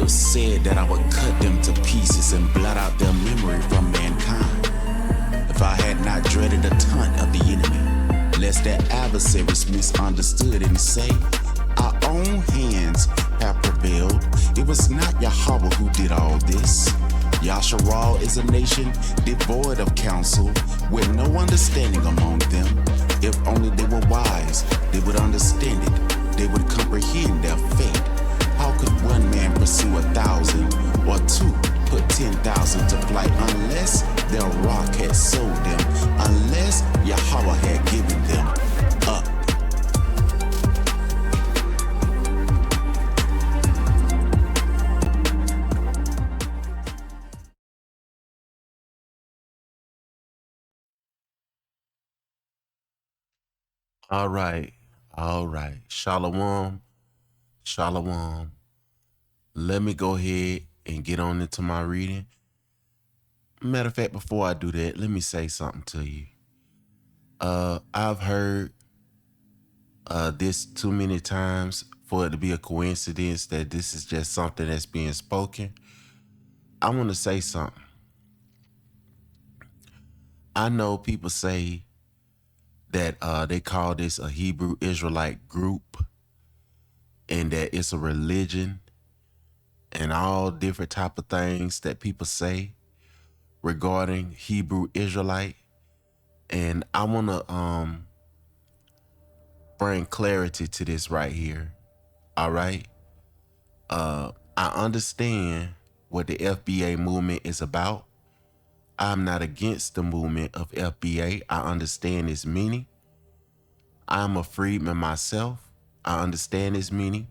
have said that I would cut them to pieces and blot out their memory from mankind. If I had not dreaded the taunt of the enemy, lest their adversaries misunderstood and say, our own hands have prevailed. It was not Yahweh who did all this. Yasharal is a nation devoid of counsel, with no understanding among them. If only they were wise, they would understand it. They would comprehend their fate. How could one man pursue 1,000 or two put 10,000 to flight unless their rock had sold them, unless Yahweh had given them up? All right. Shalom. Shalom. Let me go ahead and get on into my reading. Matter of fact, before I do that, let me say something to you. I've heard this too many times for it to be a coincidence that this is just something that's being spoken. I want to say something. I know people say that they call this a Hebrew Israelite group and that it's a religion and all different type of things that people say regarding Hebrew Israelite. And I want to bring clarity to this right here. All right. I understand what the FBA movement is about. I'm not against the movement of FBA. I understand its meaning. I'm a freedman myself. I understand its meaning.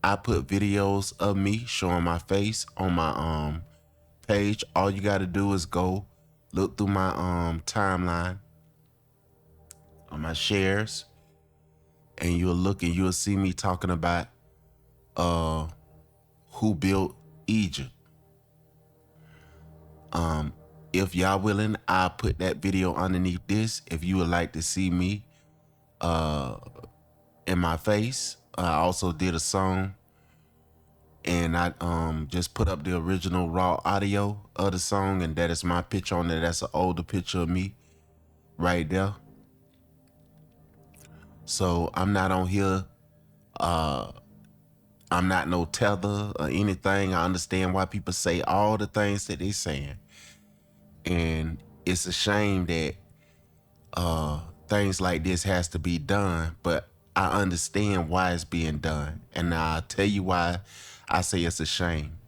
I put videos of me showing my face on my page. All you got to do is go look through my timeline on my shares, and you'll see me talking about who built Egypt. If y'all willing, I'll put that video underneath this. If you would like to see me in my face, I also did a song, and I just put up the original raw audio of the song, and that is my picture on there. That's an older picture of me right there. So I'm not on here. I'm not no tether or anything. I understand why people say all the things that they saying. And it's a shame that things like this has to be done, but I understand why it's being done. And I'll tell you why I say it's a shame.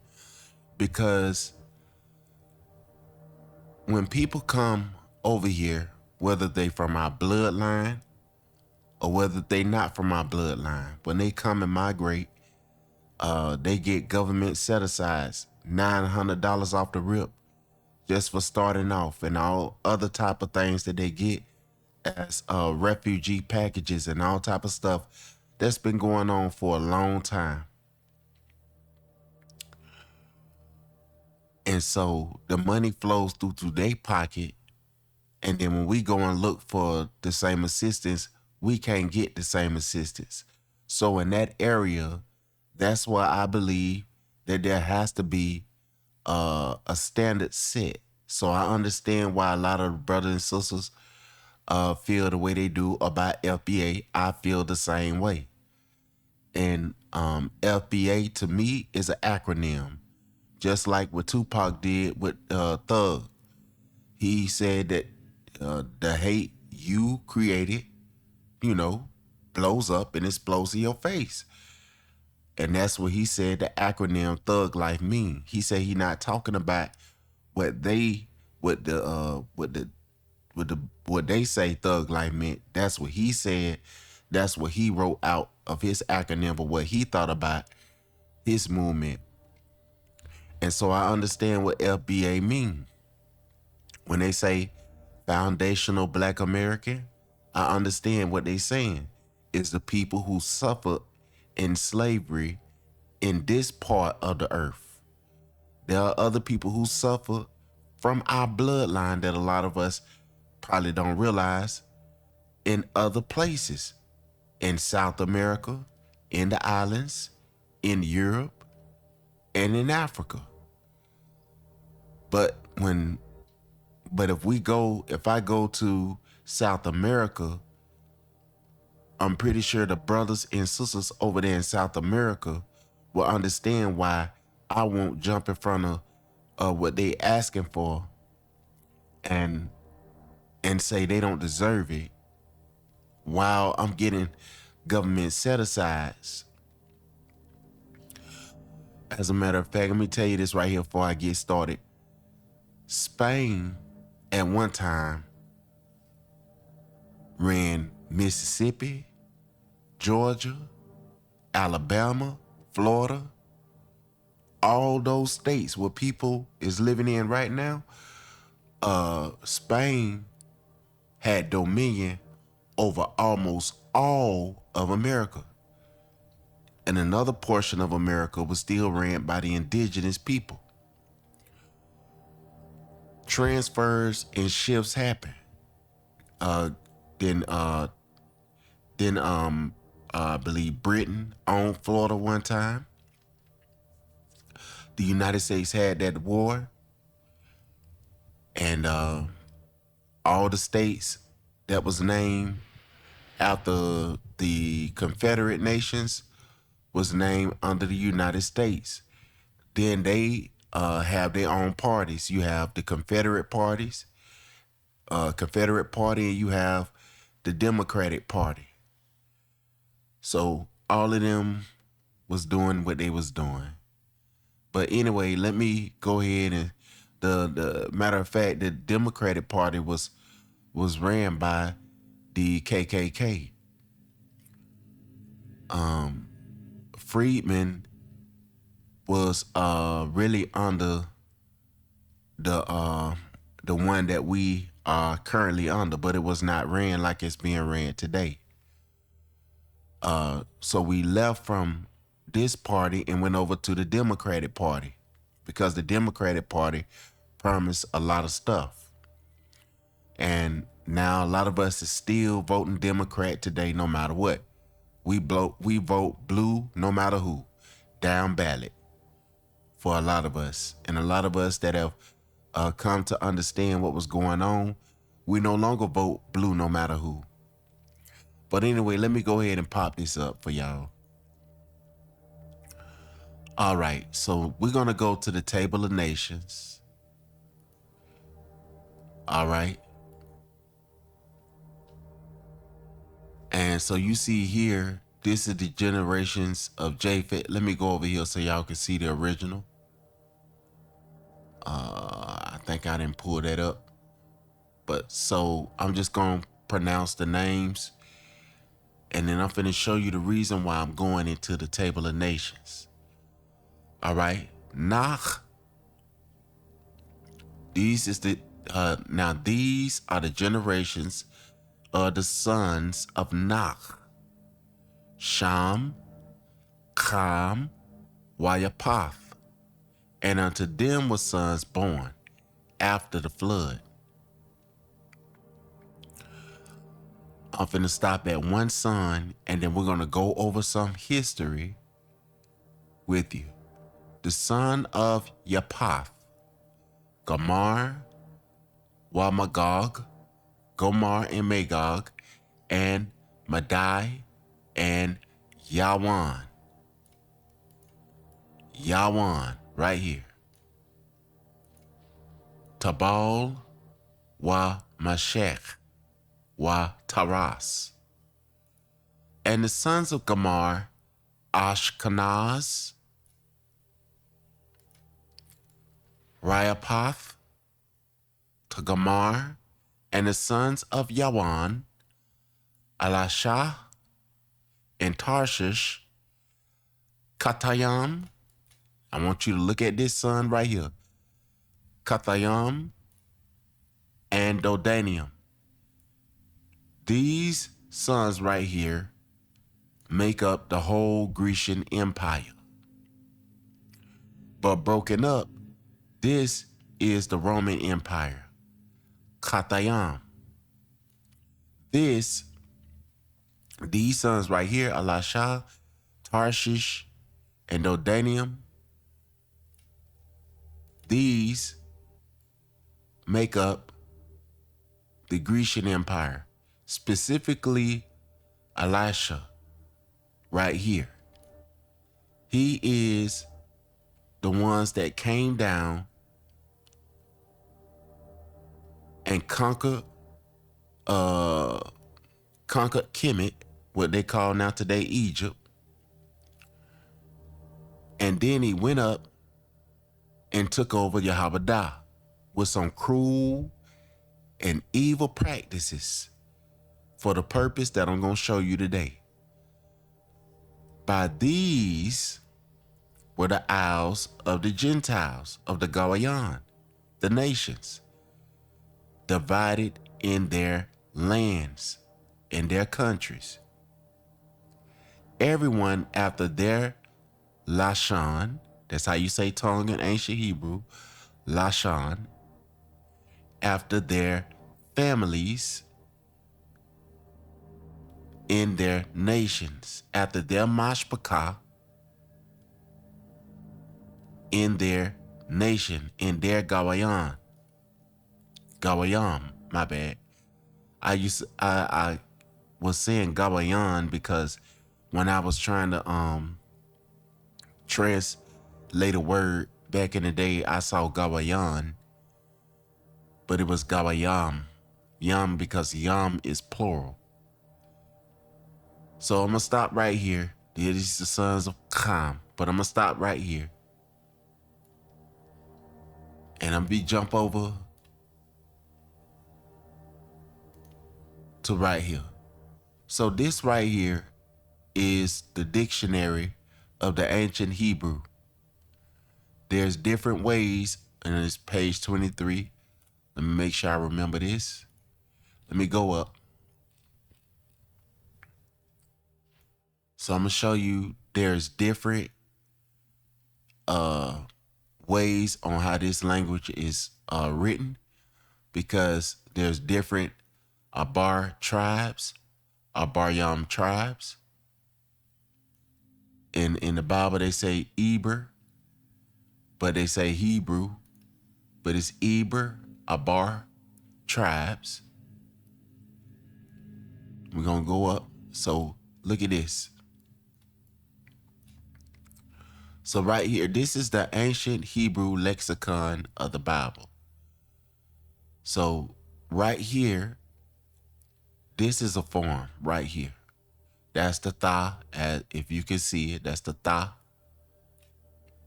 Because when people come over here, whether they from our bloodline or whether they not from our bloodline, when they come and migrate, they get government set-asides, $900 off the rip, just for starting off, and all other type of things that they get as refugee packages and all type of stuff that's been going on for a long time. And so the money flows through to their pocket, and then when we go and look for the same assistance, we can't get the same assistance. So in that area, that's why I believe that there has to be a standard set. So I understand why a lot of brothers and sisters feel the way they do about FBA. I feel the same way. And FBA to me is an acronym, just like what Tupac did with Thug. He said that the hate you created, blows up and explodes in your face. And that's what he said the acronym Thug Life mean. He said he not talking about what they say Thug Life meant. That's what he said. That's what he wrote out of his acronym of what he thought about his movement. And so I understand what FBA mean. When they say foundational Black American, I understand what they saying is the people who suffered in slavery in this part of the earth. There are other people who suffer from our bloodline that a lot of us probably don't realize in other places, in South America, in the islands, in Europe, and in Africa. But if I go to South America, I'm pretty sure the brothers and sisters over there in South America will understand why I won't jump in front of what they asking for and say they don't deserve it while I'm getting government set-asides. As a matter of fact, let me tell you this right here before I get started. Spain at one time ran Mississippi, Georgia, Alabama, Florida, all those states where people is living in right now. Spain had dominion over almost all of America. And another portion of America was still ran by the indigenous people. Transfers and shifts happen. Then I believe Britain owned Florida one time. The United States had that war, and all the states that was named after the Confederate nations was named under the United States. Then they have their own parties. You have the Confederate parties, Confederate Party, and you have the Democratic Party. So all of them was doing what they was doing. But anyway, let me go ahead and the matter of fact, the Democratic Party was ran by the KKK. Freedmen was really under the one that we are currently under, but it was not ran like it's being ran today. So we left from this party and went over to the Democratic Party because the Democratic Party promised a lot of stuff. And now a lot of us is still voting Democrat today no matter what. We vote blue no matter who, down ballot for a lot of us. And a lot of us that have come to understand what was going on, we no longer vote blue no matter who. But anyway, let me go ahead and pop this up for y'all. All right, so we're going to go to the Table of Nations. All right. And so you see here, this is the generations of Japheth. Let me go over here so y'all can see the original. I think I didn't pull that up. But so I'm just going to pronounce the names. And then I'm finna show you the reason why I'm going into the Table of Nations. All right. Nach. These are the generations of the sons of Nach. Sham, Cham, Whydah. And unto them were sons born after the flood. I'm finna stop at one son, and then we're gonna go over some history with you. The son of Japheth, Gomer, Magog, Gomer and Magog, and Madai, and Yawan. Yawan, right here. Tabal, Mashech, Taras. And the sons of Gomer, Ashkenaz, Riapath, to Gomer, and the sons of Yawan, Alashah, and Tarshish, Katayam. I want you to look at this son right here. Katayam and Dodanium. These sons right here make up the whole Grecian Empire. But broken up, this is the Roman Empire. Katayam. These sons right here, Alashah, Tarshish, and Dodanium, These make up the Grecian Empire, specifically Elisha right here. He is the ones that came down and conquered Kemet, what they call now today Egypt. And then he went up and took over Whydah with some cruel and evil practices for the purpose that I'm going to show you today. By these were the isles of the Gentiles, of the Gawayan, the nations, divided in their lands, in their countries. Everyone after their Lashon, that's how you say tongue in ancient Hebrew, Lashon, after their families in their nations, after their mashpachah in their nation, in their Gawayam, my bad. I was saying Gawayam because when I was trying to translate a word back in the day, I saw Gawayam, but it was Gawayam. Yam, because yam is plural. So I'm gonna stop right here. These is the sons of Ham, but I'm gonna stop right here. And I'm gonna jump over to right here. So this right here is the dictionary of the ancient Hebrew. There's different ways, and it's page 23. Let me make sure I remember this. Let me go up. So I'm gonna show you there's different ways on how this language is written, because there's different Abar tribes, Abaryam tribes. In the Bible they say Eber, but they say Hebrew, but it's Eber, Abar tribes. We're gonna go up. So look at this. So right here, this is the ancient Hebrew lexicon of the Bible. So right here, this is a form right here. That's the tha, as if you can see it, that's the tha.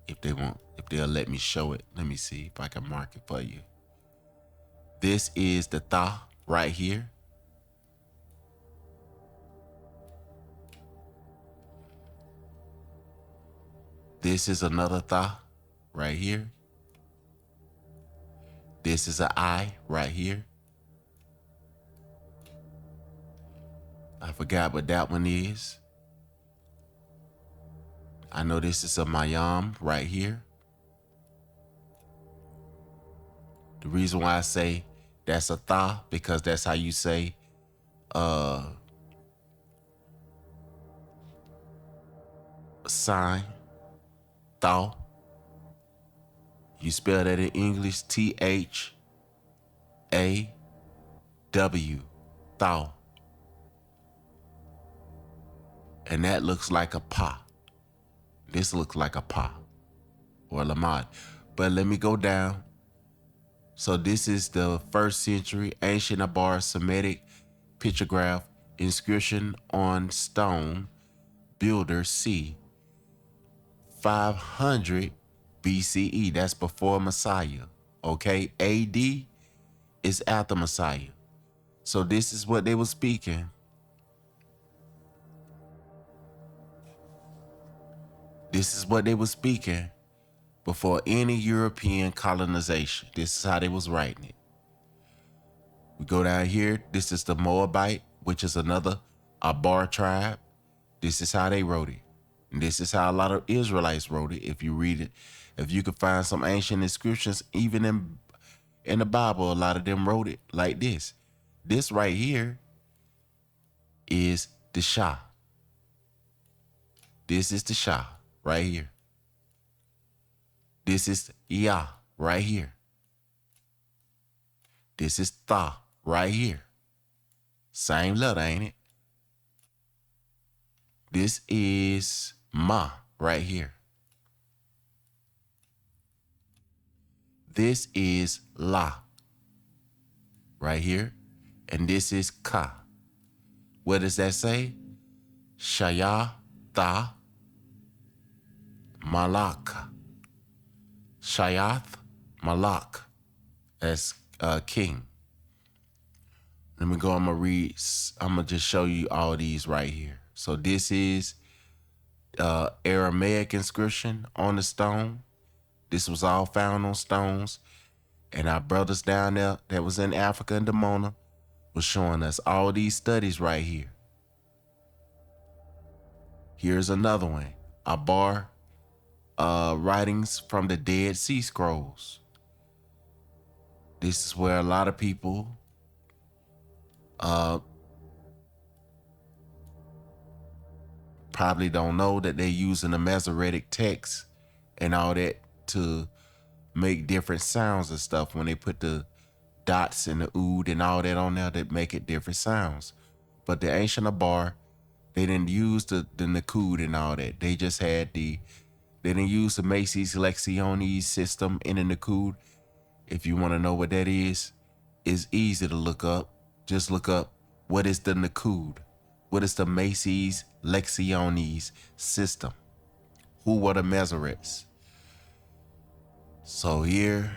If they'll let me show it. Let me see if I can mark it for you. This is the tha right here. This is another tha right here. This is an I right here. I forgot what that one is. I know this is a mayam right here. The reason why I say that's a tha, because that's how you say sign, thaw. You spell that in English, T-H-A-W, thaw. And that looks like a pa. This looks like a pa or a lamad. But let me go down. So this is the 1st century ancient Abar Semitic pictograph inscription on stone, builder C, 500 BCE. That's before Messiah. Okay, AD is after Messiah. So this is what they were speaking. This is what they were speaking before any European colonization. This is how they was writing it. We go down here. This is the Moabite, which is another Abar tribe. This is how they wrote it. And this is how a lot of Israelites wrote it. If you read it, if you could find some ancient inscriptions, even in the Bible, a lot of them wrote it like this. This right here is the Shah. This is the Shah right here. This is Yah. right here. This is tha right here. Same letter, ain't it? This is ma right here. This is la right here. And this is ka. What does that say? Shaya tha malak. Shayath malak. That's king. Let me go, I'm gonna just show you all these right here. So this is Aramaic inscription on the stone. This was all found on stones. And our brothers down there that was in Africa and Demona was showing us all these studies right here. Here's another one. Abar writings from the Dead Sea Scrolls. This is where a lot of people probably don't know that they're using the Masoretic text and all that to make different sounds and stuff. When they put the dots and the ood and all that on there, that make it different sounds. But the ancient Abar, they didn't use the Nakud and all that. They just had they didn't use the Macy's Lecciones system in the Nakud. If you want to know what that is, it's easy to look up. Just look up, what is the Nakud? What is the Macy's Lecciones system? Who were the Masoretes? So here,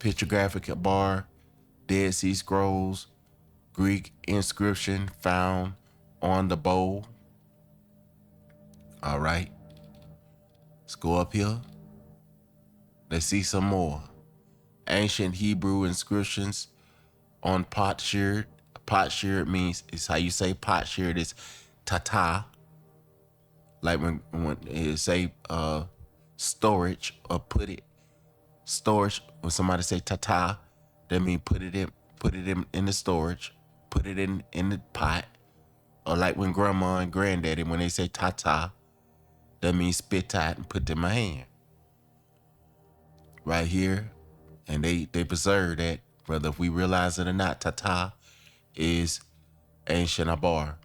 pictographic bar, Dead Sea Scrolls, Greek inscription found on the bowl. All right, let's go up here. Let's see some more. Ancient Hebrew inscriptions on potsherd. Potsherd means, is how you say potsherd is tata. Like when it say storage or put it storage, when somebody say tata, that means put it in the storage, put it in the pot. Or like when grandma and granddaddy, when they say tata, that means spit out and put in my hand. Right here. And they preserve that, whether if we realize it or not. Tata is ancient Abar.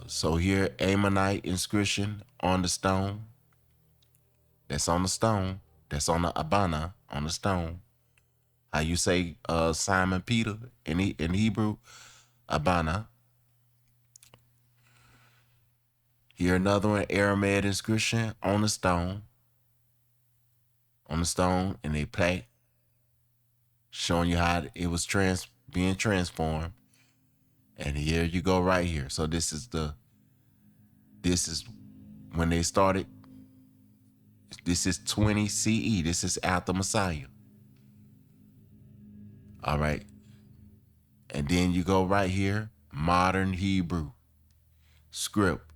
So here, Ammonite inscription on the stone. That's on the stone. That's on the Abana, on the stone. How you say Simon Peter in Hebrew, Abana. Here another one, Aramaic inscription on the stone. On the stone, and a plaque showing you how it was being transformed. And here you go right here. So this is when they started. This is 20 CE. This is after Messiah. All right. And then you go right here, modern Hebrew script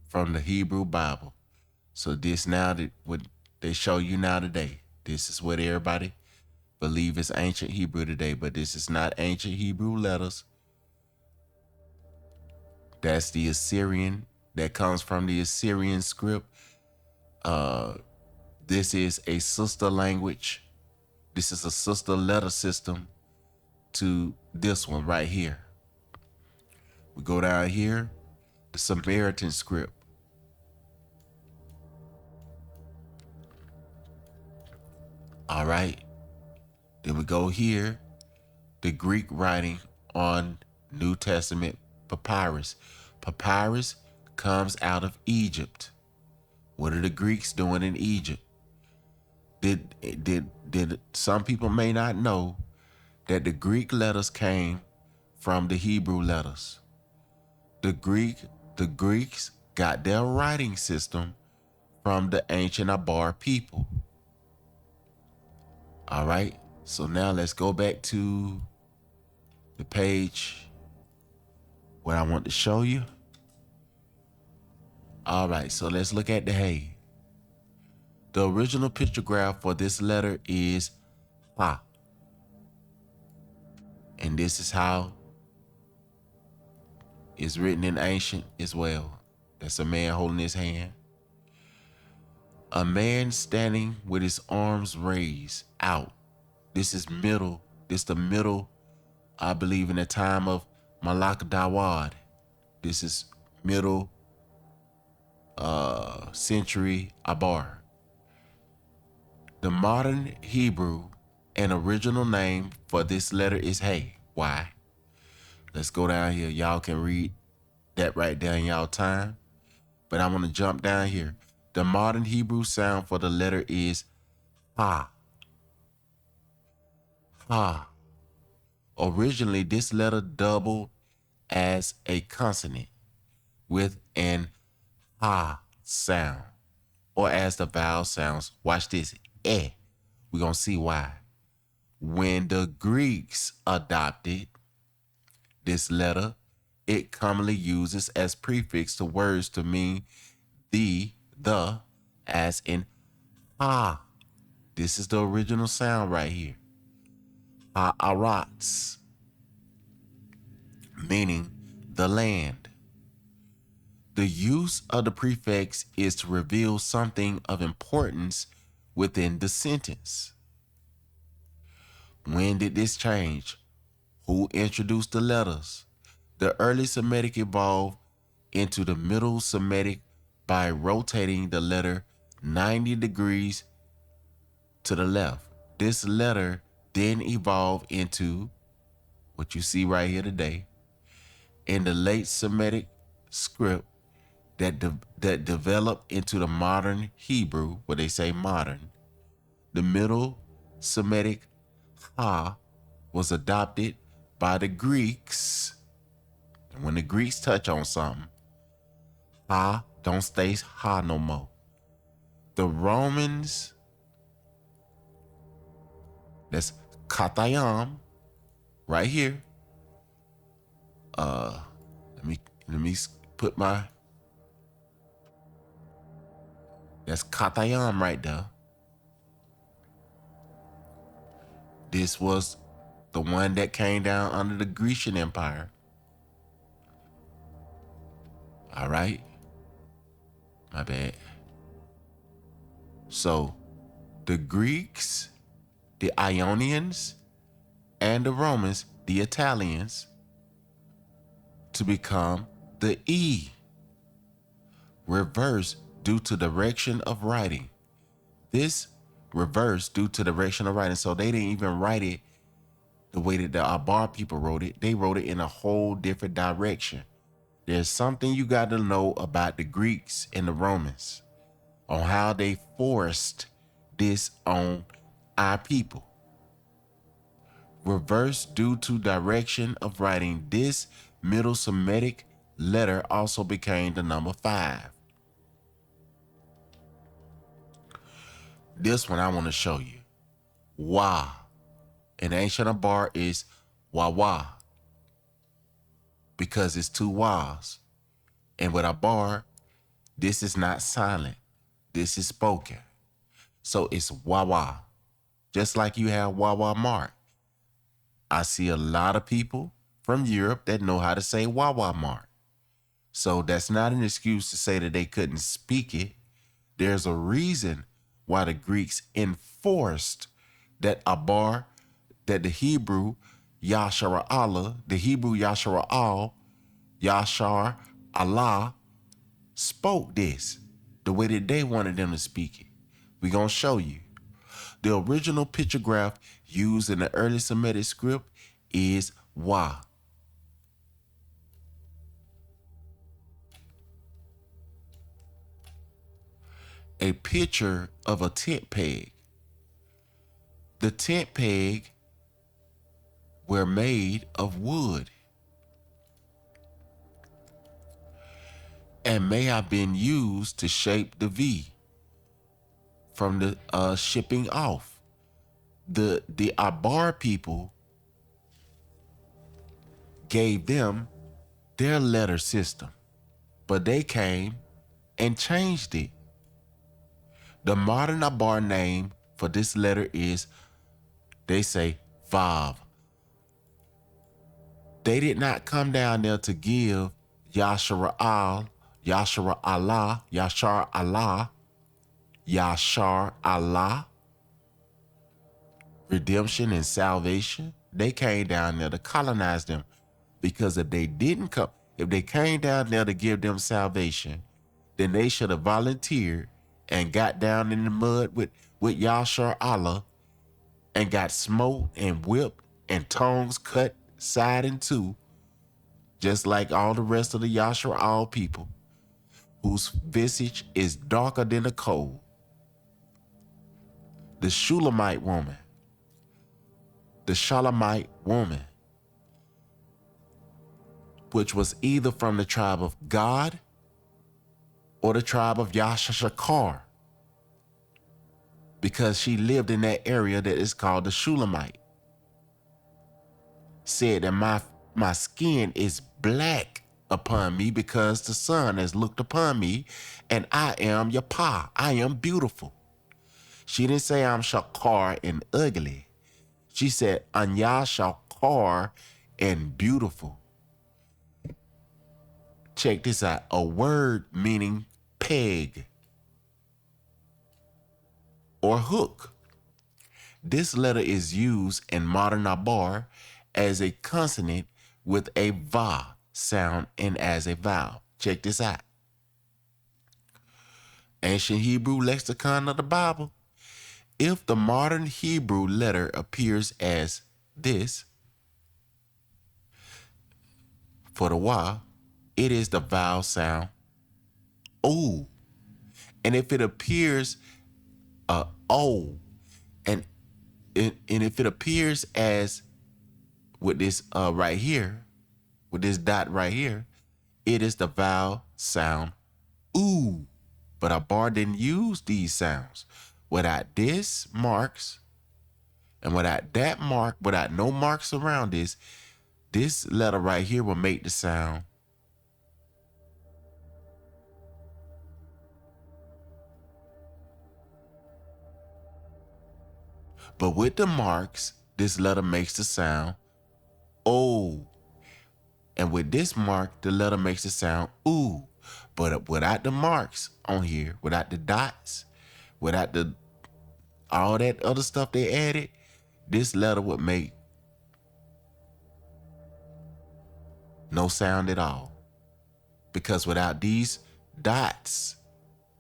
from the Hebrew Bible. So this now that what they show you now today. This is what everybody believe is ancient Hebrew today, but this is not ancient Hebrew letters. That's the Assyrian. That comes from the Assyrian script. This is a sister language. This is a sister letter system to this one right here. We go down here, the Samaritan script. All right. Then we go here, the Greek writing on New Testament papyrus. Papyrus comes out of Egypt. What are the Greeks doing in Egypt? Did some people may not know that the Greek letters came from the Hebrew letters. The Greeks got their writing system from the ancient Abar people. All right, so now let's go back to the page what I want to show you. All right, so let's look at the hay. The original pictograph for this letter is Ha. And this is how it's written in ancient as well. That's a man holding his hand. A man standing with his arms raised out. This is middle. This the middle, I believe, in the time of Malak Dawad. This is middle century Abar. The modern Hebrew and original name for this letter is Hey. Why? Let's go down here. Y'all can read that right there in y'all time. But I'm going to jump down here. The modern Hebrew sound for the letter is Ha. Ha. Originally, this letter doubled as a consonant with an Ha sound, or as the vowel sounds. Watch this. Eh. We're going to see why. When the Greeks adopted this letter, it commonly uses as prefix to words to mean the, as in ha. This is the original sound right here. Ha'arats, meaning the land. The use of the prefix is to reveal something of importance within the sentence. When did this change? Who introduced the letters? The early Semitic evolved into the Middle Semitic by rotating the letter 90 degrees to the left. This letter then evolved into what you see right here today in the late Semitic script that developed into the modern Hebrew, where they say modern. The Middle Semitic Ha was adopted by the Greeks. And when the Greeks touch on something, Ha don't stay Ha no more. The Romans, that's Katayam, right here. Let me put my, that's Katayam right there. This was the one that came down under the Grecian Empire. All right. My bad. So the Greeks, the Ionians, and the Romans, the Italians, to become the E, reverse due to direction of writing. This reverse due to direction of writing. So they didn't even write it the way that the Abar people wrote it. They wrote it in a whole different direction. There's something you got to know about the Greeks and the Romans on how they forced this on our people. Reverse due to direction of writing. This Middle Semitic letter also became the number 5. This one I want to show you. Wah. In ancient Abar is wah because it's 2 wahs. And with Abar, this is not silent. This is spoken. So it's wah. Just like you have wah mark. I see a lot of people from Europe that know how to say wah mark. So that's not an excuse to say that they couldn't speak it. There's a reason why the Greeks enforced that Abar, that the Hebrew Yashar Allah, the Hebrew Yashar Yashar Allah spoke this the way that they wanted them to speak it. We're going to show you. The original pictograph used in the early Semitic script is Wah. A picture of a tent peg. The tent peg were made of wood and may have been used to shape the V from the shipping off. The Abar people gave them their letter system, but they came and changed it. The modern Abar name for this letter is, they say, Vav. They did not come down there to give Yashar Allah, Yashar Allah, redemption and salvation. They came down there to colonize them, because if they didn't come, if they came down there to give them salvation, then they should have volunteered and got down in the mud with Yashar Allah and got smoked and whipped and tongues cut side in two, just like all the rest of the Yashar Allah people, whose visage is darker than the coal. The Shulamite woman, the Shalamite woman, which was either from the tribe of God or the tribe of Yashashakar, because she lived in that area that is called the Shulamite, said that my skin is black upon me because the sun has looked upon me, and I am Yapa. I am beautiful. She didn't say I'm Shakar and ugly. She said Anya Shakar and beautiful. Check this out. A word meaning peg or hook. This letter is used in modern Abar as a consonant with a va sound and as a vowel. Check this out. Ancient Hebrew lexicon of the Bible. If the modern Hebrew letter appears as this for the wa, it is the vowel sound o. And if it appears o, and if it appears as with this right here, with this dot right here, it is the vowel sound oo. But our bar didn't use these sounds. Without this marks and without that mark, without no marks around this letter right here will make the sound but with the marks, this letter makes the sound O. And with this mark, the letter makes the sound oo. But without the marks on here, without the dots, without the all that other stuff they added, this letter would make no sound at all. Because without these dots,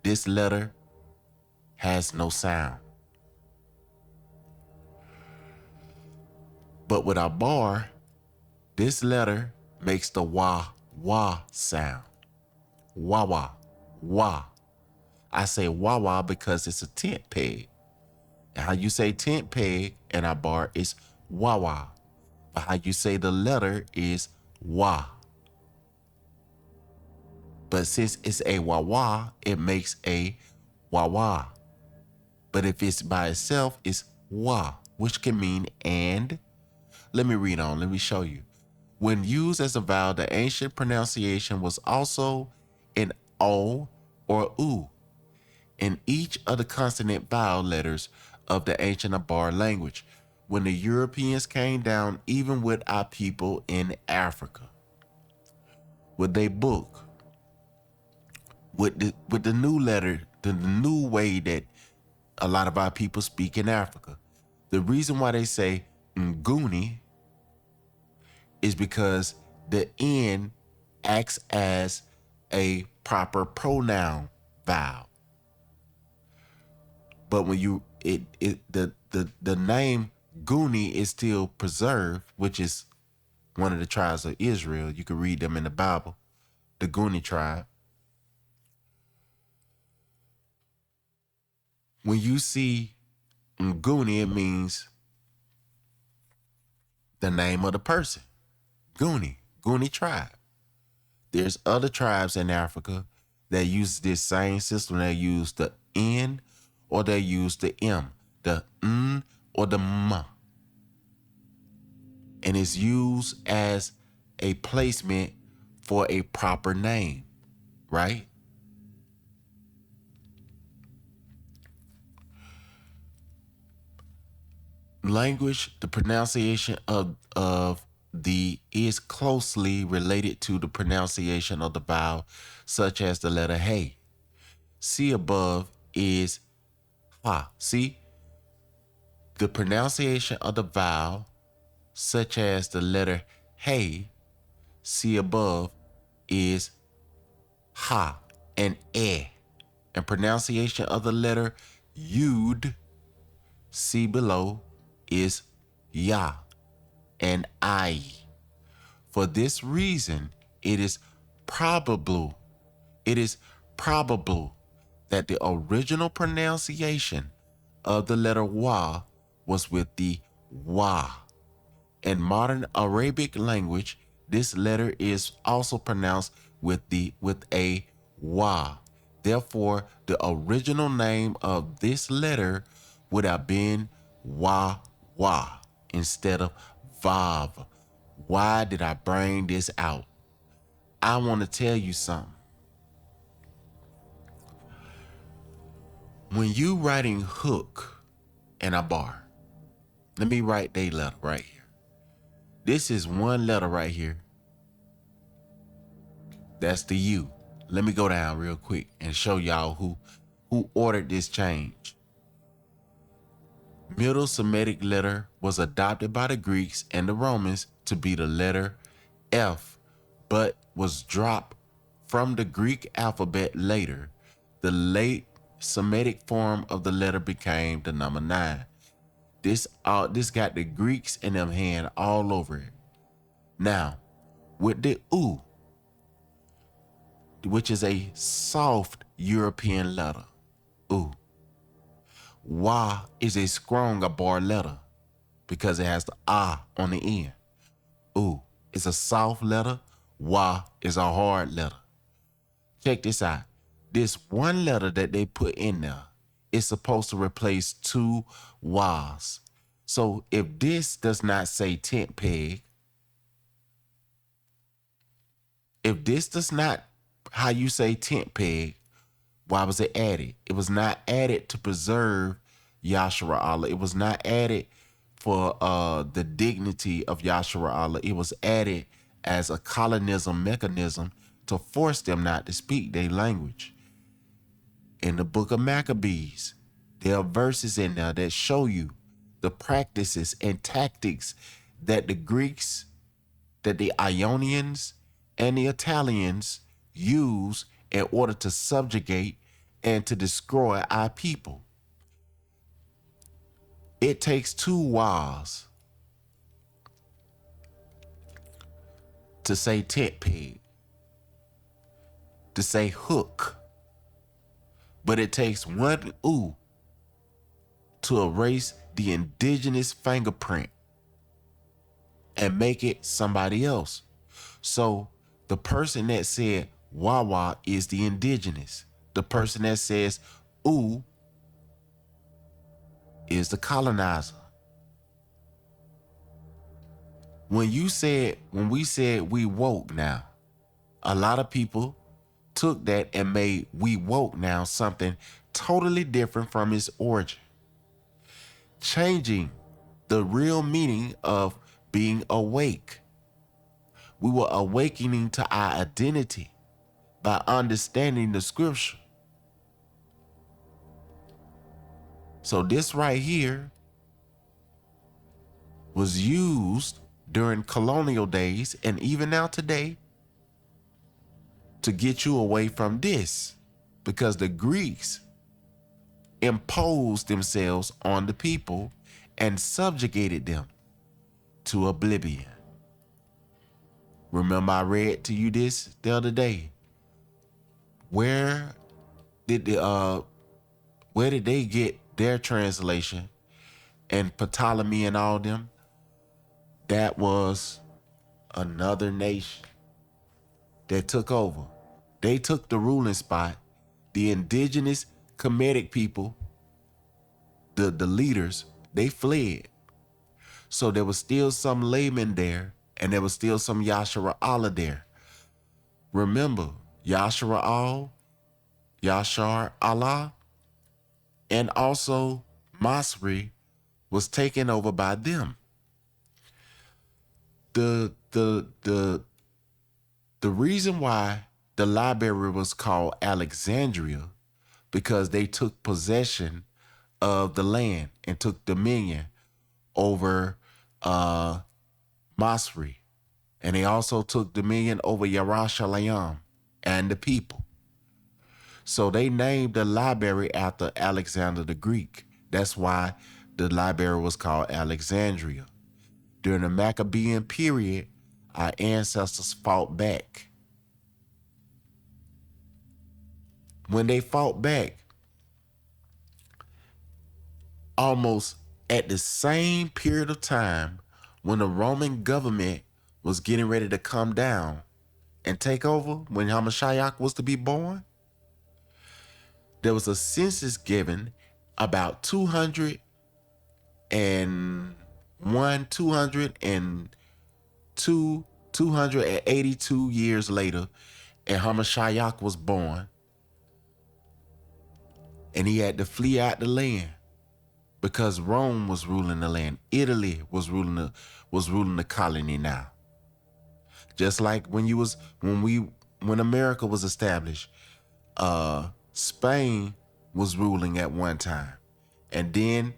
this letter has no sound. But with our bar, this letter makes the wah sound. Wah. I say wah because it's a tent peg. And how you say tent peg in our bar is wah. But how you say the letter is wah. But since it's a wah, it makes a wah. But if it's by itself, it's wah, which can mean and. Let me read on. Let me show you. When used as a vowel, the ancient pronunciation was also an O or U in each of the consonant vowel letters of the ancient Abar language when the Europeans came down, even with our people in Africa. With their book, with the new letter, the new way that a lot of our people speak in Africa. The reason why they say Nguni is because the N acts as a proper pronoun vowel. But when you the name Guinea is still preserved, which is one of the tribes of Israel. You can read them in the Bible, the Guinea tribe. When you see Nguni, it means the name of the person. Guinea tribe. There's other tribes in Africa that use this same system. They use the N or they use the M, the N or the M. And it's used as a placement for a proper name, right? Language, the pronunciation of the is closely related to the pronunciation of the vowel, such as the letter hey. See above is Ha. See, the pronunciation of the vowel, such as the letter hey, see above, is ha and eh. And pronunciation of the letter yud, see below, is ya and I. For this reason, it is probable, it is probable that the original pronunciation of the letter wa was with the wa. In modern Arabic language, this letter is also pronounced with a wa. Therefore, the original name of this letter would have been wa instead of vav. Why did I bring this out? I want to tell you something. When you writing hook in a bar, let me write a letter right here. This is one letter right here. That's the U. Let me go down real quick and show y'all who ordered this change. Middle Semitic letter was adopted by the Greeks and the Romans to be the letter F, but was dropped from the Greek alphabet later. The late Semitic form of the letter became the number 9. This got the Greeks and them hand all over it. Now, with the U, which is a soft European letter, U. Wa is a stronger bar letter because it has the ah on the end. U is a soft letter. Wa is a hard letter. Check this out. This one letter that they put in there is supposed to replace 2 was. So if this does not say tent peg, if this does not how you say tent peg, why was it added? It was not added to preserve Yahshua Allah. It was not added for the dignity of Yahshua Allah. It was added as a colonialism mechanism to force them not to speak their language. In the book of Maccabees, there are verses in there that show you the practices and tactics that the Greeks, that the Ionians and the Italians use in order to subjugate and to destroy our people. It takes 2 was to say tent peg, to say hook, but it takes 1 U to erase the indigenous fingerprint and make it somebody else. So the person that said Wawa is the indigenous. The person that says U is the colonizer. When we said we woke now, a lot of people took that and made we woke now something totally different from its origin, changing the real meaning of being awake. We were awakening to our identity by understanding the scripture. So this right here was used during colonial days and even now today to get you away from this, because the Greeks imposed themselves on the people and subjugated them to oblivion. Remember, I read to you this the other day. Where did they get their translation? And Ptolemy and all them, that was another nation that took over. They took the ruling spot. The indigenous Kemetic people, the leaders, they fled. So there was still some laymen there, and there was still some Yahshua Allah there. Remember, Yahshua Allah, and also Masri was taken over by them. The reason why the library was called Alexandria, because they took possession of the land and took dominion over Masri. And they also took dominion over Yerushalayim and the people. So they named the library after Alexander the Greek. That's why the library was called Alexandria. During the Maccabean period, our ancestors fought back. When they fought back, almost at the same period of time when the Roman government was getting ready to come down and take over, when Hamashiach was to be born, there was a census given about 282 years later, and Hamashiach was born, and he had to flee out the land because Rome was ruling the land. Italy was ruling the colony now. Just like when America was established, Spain was ruling at one time, and then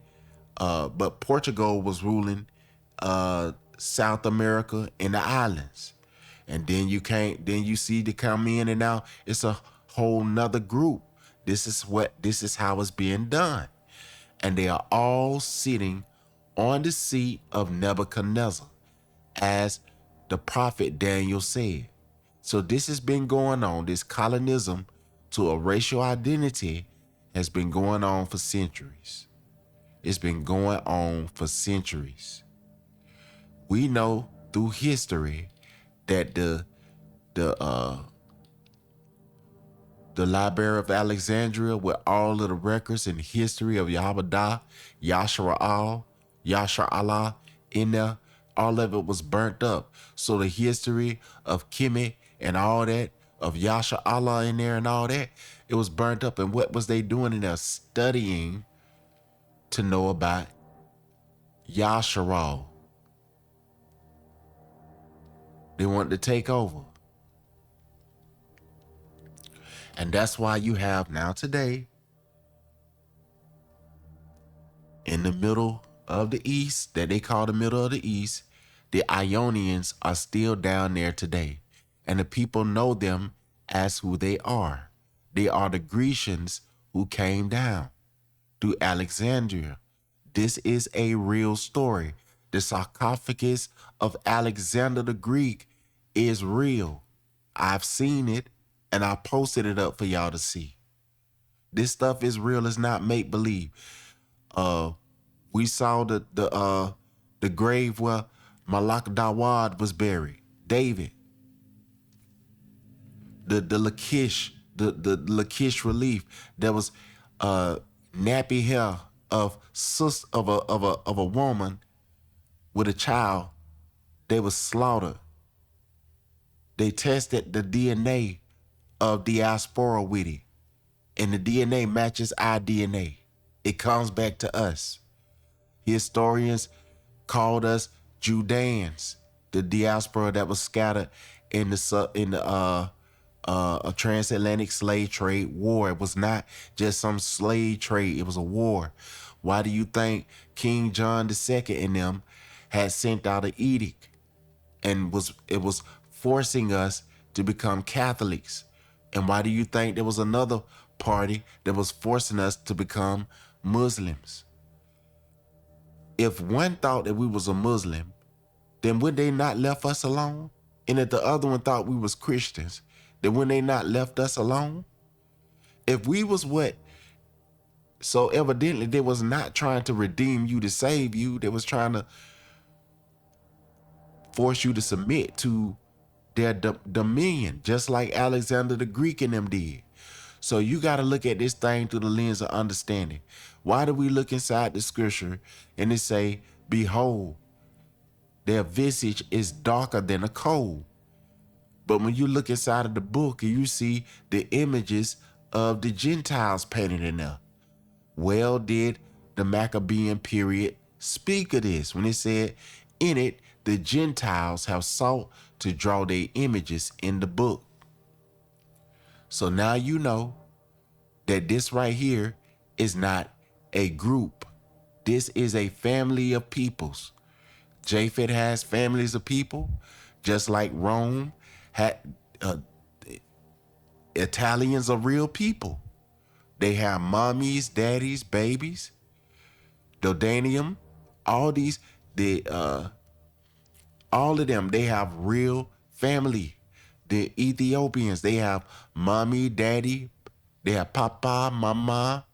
but Portugal was ruling South America and the islands, and then you see the come in, and now it's a whole nother group. This is how it's being done, and they are all sitting on the seat of Nebuchadnezzar, as the prophet Daniel said. So this has been going on. This colonism to a racial identity has been going on for centuries. It's been going on for centuries. We know through history that the Library of Alexandria, with all of the records and history of Yahweh, Yasharallah in there, all of it was burnt up. So the history of Kemet and all that, of Yasharallah in there and all that, it was burnt up. And what was they doing in there? Studying to know about Yasharal. They wanted to take over. And that's why you have now today, in the middle of the East, that they call the middle of the East, the Ionians are still down there today. And the people know them as who they are. They are the Grecians who came down through Alexandria. This is a real story. The sarcophagus of Alexander the Greek is real. I've seen it, and I posted it up for y'all to see. This stuff is real. It's not make believe. We saw the grave where Malak Dawad was buried. David. The Lachish, the Lachish relief. There was nappy hair of a woman with a child. They was slaughtered. They tested the DNA of diaspora with it, and the DNA matches our DNA. It comes back to us. Historians called us Judeans, the diaspora that was scattered in the transatlantic slave trade war. It was not just some slave trade; it was a war. Why do you think King John II and them had sent out an edict, and it was forcing us to become Catholics? And why do you think there was another party that was forcing us to become Muslims? If one thought that we was a Muslim, then would they not left us alone? And if the other one thought we was Christians, then would they not left us alone? If we was what? So evidently they was not trying to redeem you to save you. They was trying to force you to submit to their dominion, just like Alexander the Greek and them did. So you got to look at this thing through the lens of understanding. Why do we look inside the scripture and it say, behold, their visage is darker than a coal? But when you look inside of the book and you see the images of the Gentiles painted in there, well, did the Maccabean period speak of this when it said, in it, the Gentiles have sought to draw their images in the book. So now you know that this right here is not a group. This is a family of peoples. Japheth has families of people, just like Rome had. Italians are real people. They have mommies, daddies, babies. Dodanium, all these, all of them, they have real family. The Ethiopians, they have mommy, daddy, they have papa, mama.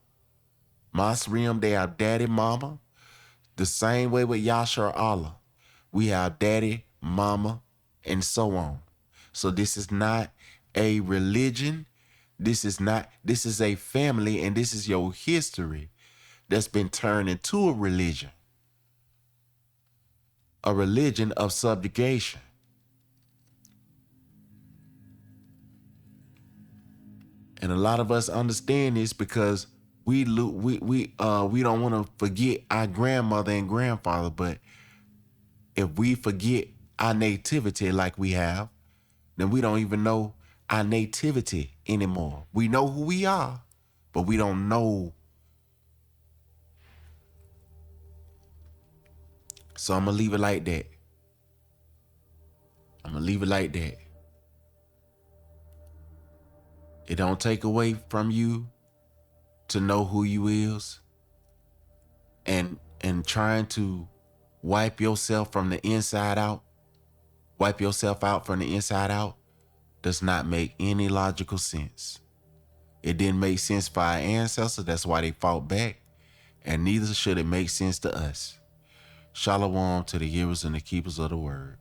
Masrium, they have daddy, mama. The same way with Yasha or Allah. We have daddy, mama, and so on. So this is not a religion. This is a family, and this is your history that's been turned into a religion of subjugation. And a lot of us understand this because we don't want to forget our grandmother and grandfather, but if we forget our nativity like we have, then we don't even know our nativity anymore. We know who we are, but we don't know. So I'm going to leave it like that. It don't take away from you to know who you is, and trying to wipe yourself from the inside out, wipe yourself out from the inside out, does not make any logical sense. It didn't make sense for our ancestors. That's why they fought back. And neither should it make sense to us. Shalom to the hearers and the keepers of the word.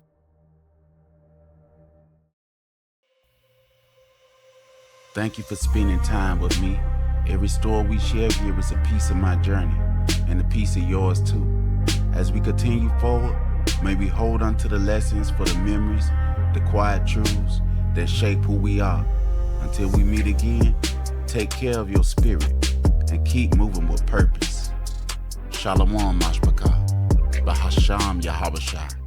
Thank you for spending time with me. Every story we share here is a piece of my journey and a piece of yours too. As we continue forward, may we hold on to the lessons for the memories, the quiet truths that shape who we are. Until we meet again, take care of your spirit and keep moving with purpose. Shalom, Mashpaka. Bahasham Yahabashah.